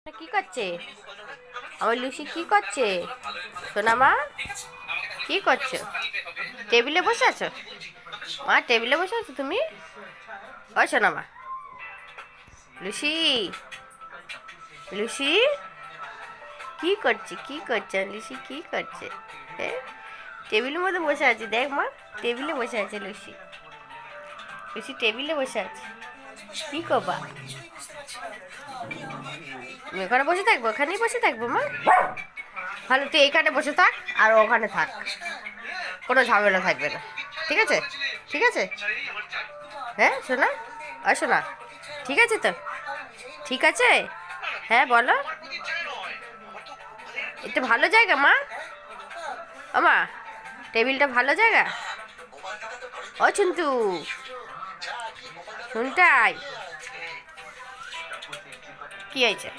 কি করছে আমার লুসি? কি করছে সোনা মা? কি করছো? টেবিলে বসে আছো মা? টেবিলে বসে আছো তুমি? ও সোনা মা, লুসি, লুসি কি করছে? কি করছে লুসি? কি করছে? হ্যাঁ, টেবিলের মধ্যে বসে আছে। দেখ মা, টেবিলে বসে আছে লুসি। লুসি টেবিলে বসে আছে। কি করবা? তুমি ওখানে বসে থাকবো? ওখানেই বসে থাকবো মা। ভালো, তুই এইখানে বসে থাক আর ওখানে থাক, কোনো ঝামেলা থাকবে না। ঠিক আছে? ঠিক আছে? হ্যাঁ শোনা, আর শোনা, ঠিক আছে তো? ঠিক আছে? হ্যাঁ বলো। এটা ভালো জায়গা মা? ও মা, টেবিলটা ভালো জায়গা? ও ছুন্তু, শুনটাই, কি হয়েছে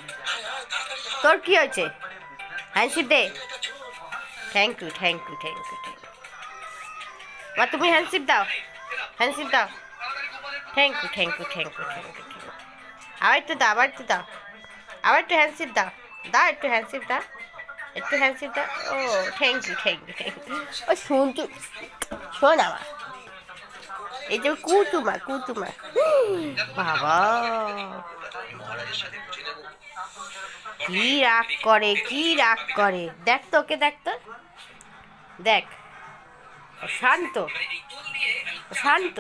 তোর? কি হয়েছে? হ্যান্ডশিপ দে। Thank you, thank you, thank you, thank you. মা তুমি হ্যান্ডশিপ দাও, হ্যান্ডশিপ দাও। Thank you, thank you, thank you, thank you. আবার একটু দাও, আবার একটু দাও, আবার একটু হ্যান্ডশিপ দাও। দাও একটু হ্যান্ডশিপ দাও, একটু হ্যান্ডশিপ দাও। ও thank you, thank you, thank you. ও শুনতু, শোন আমার, এই যে কুতুমা, কুতুমা, বাবা কি রাগ করে, কি রাগ করে! দেখ তো ওকে, দেখ তো, দেখ, শান্ত, শান্ত।